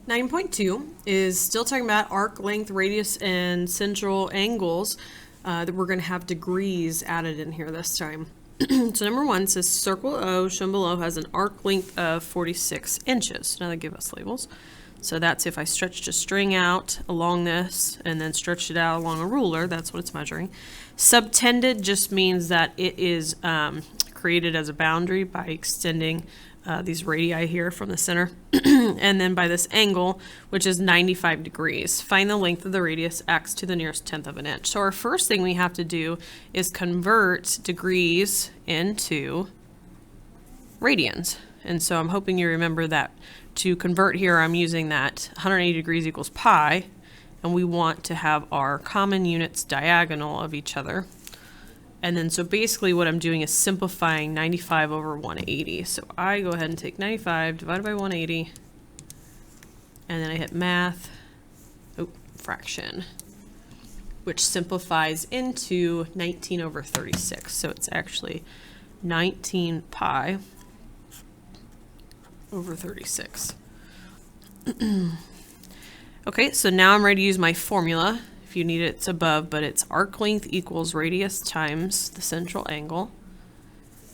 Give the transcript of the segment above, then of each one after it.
9.2 is still talking about arc length, radius, and central angles that we're going to have degrees added in here this time. So number 1 says circle O shown below has an arc length of 46 inches. Now they give us labels. So that's if I stretched a string out along this and then stretched it out along a ruler, that's what it's measuring. Subtended just means that it is created as a boundary by extending these radii here from the center. And then by this angle, which is 95 degrees. Find the length of the radius x to the nearest tenth of an inch. So our first thing we have to do is convert degrees into radians. And so I'm hoping you remember that to convert here, I'm using that 180 degrees equals pi, and we want to have our common units diagonal of each other. And then so basically what I'm doing is simplifying 95 over 180. So I go ahead and take 95 divided by 180, and then I hit math, fraction, which simplifies into 19 over 36. So it's actually 19 pi over 36. Okay, so now I'm ready to use my formula. If you need it, it's above, but it's arc length equals radius times the central angle.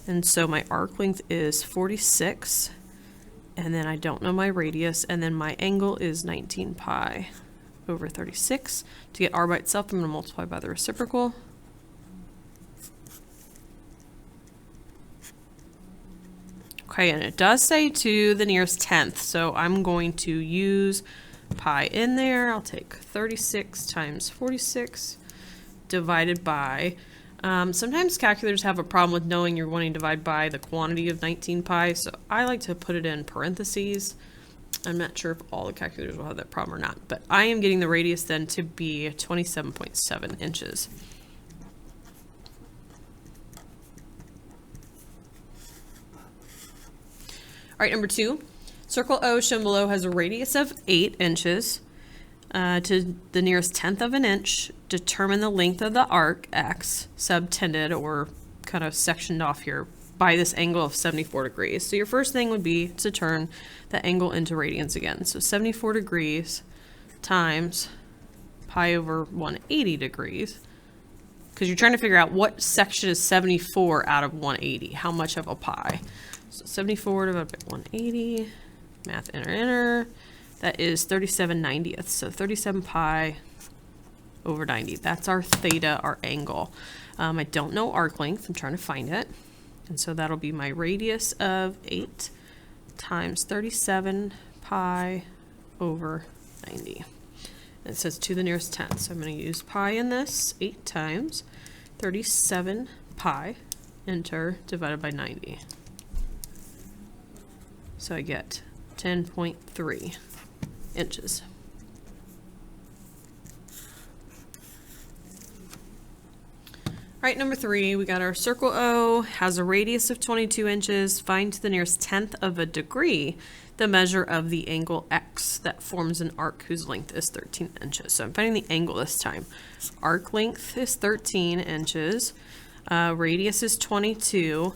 And so my arc length is 46, and then I don't know my radius, and then my angle is 19 pi over 36. To get r by itself, I'm going to multiply by the reciprocal. Okay, and it does say to the nearest tenth, so I'm going to use pi in there. I'll take 36 times 46 divided by, sometimes calculators have a problem with knowing you're wanting to divide by the quantity of 19 pi, so I like to put it in parentheses. I'm not sure if all the calculators will have that problem or not, but I am getting the radius then to be 27.7 inches. All right, number 2, circle O shown below has a radius of 8 inches. To the nearest tenth of an inch, determine the length of the arc x, subtended or kind of sectioned off here by this angle of 74 degrees. So your first thing would be to turn the angle into radians again. So 74 degrees times pi over 180 degrees, because you're trying to figure out what section is 74 out of 180, how much of a pi. So 74 divided by 180, math enter. That is 37/90ths, so 37 pi over 90. That's our theta, our angle. I don't know arc length, I'm trying to find it. And so that'll be my radius of 8 times 37 pi over 90. And it says to the nearest tenth, so I'm going to use pi in this, 8 times 37 pi, enter, divided by 90. So I get 10.3 inches. All right, number 3, we got our circle O, has a radius of 22 inches. Find to the nearest tenth of a degree the measure of the angle x that forms an arc whose length is 13 inches. So I'm finding the angle this time. Arc length is 13 inches. Radius is 22.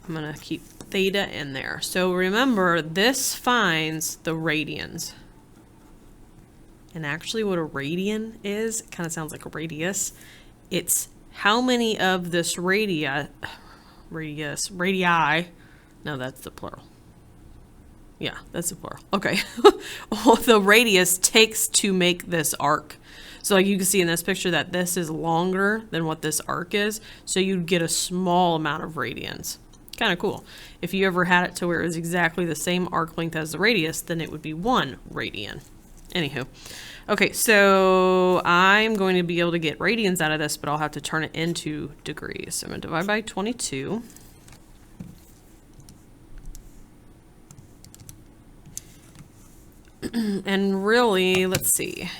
I'm going to keep theta in there. So remember, this finds the radians. And actually what a radian is, it kind of sounds like a radius. It's how many of this radii, no, that's the plural. Yeah, that's the plural. Okay. Well, the radius takes to make this arc. So like you can see in this picture that this is longer than what this arc is. So you'd get a small amount of radians. Kind of cool. If you ever had it to where it was exactly the same arc length as the radius, then it would be 1 radian. Anywho. Okay, so I'm going to be able to get radians out of this, but I'll have to turn it into degrees. So I'm going to divide by 22. And really, let's see.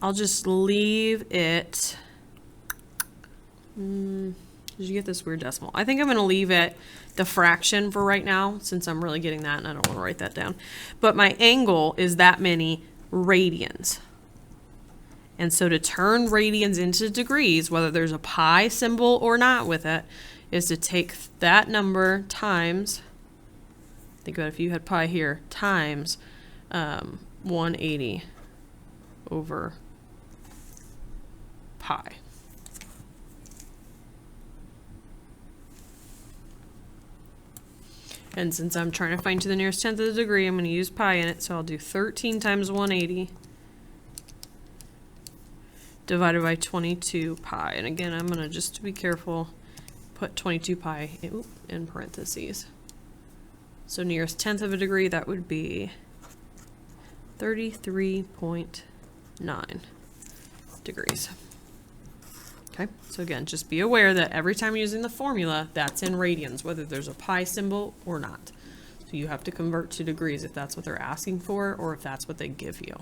I'll just leave it. Did you get this weird decimal? I think I'm going to leave it the fraction for right now, since I'm really getting that and I don't want to write that down. But my angle is that many radians. And so to turn radians into degrees, whether there's a pi symbol or not with it, is to take that number times think about if you had pi here times 180 over pi. And since I'm trying to find to the nearest tenth of the degree, I'm going to use pi in it, so I'll do 13 times 180 divided by 22 pi. And again, I'm going to, just to be careful, put 22 pi in parentheses. So nearest tenth of a degree, that would be 33.9 degrees. Okay, so again, just be aware that every time you're using the formula, that's in radians, whether there's a pi symbol or not. So you have to convert to degrees if that's what they're asking for, or if that's what they give you.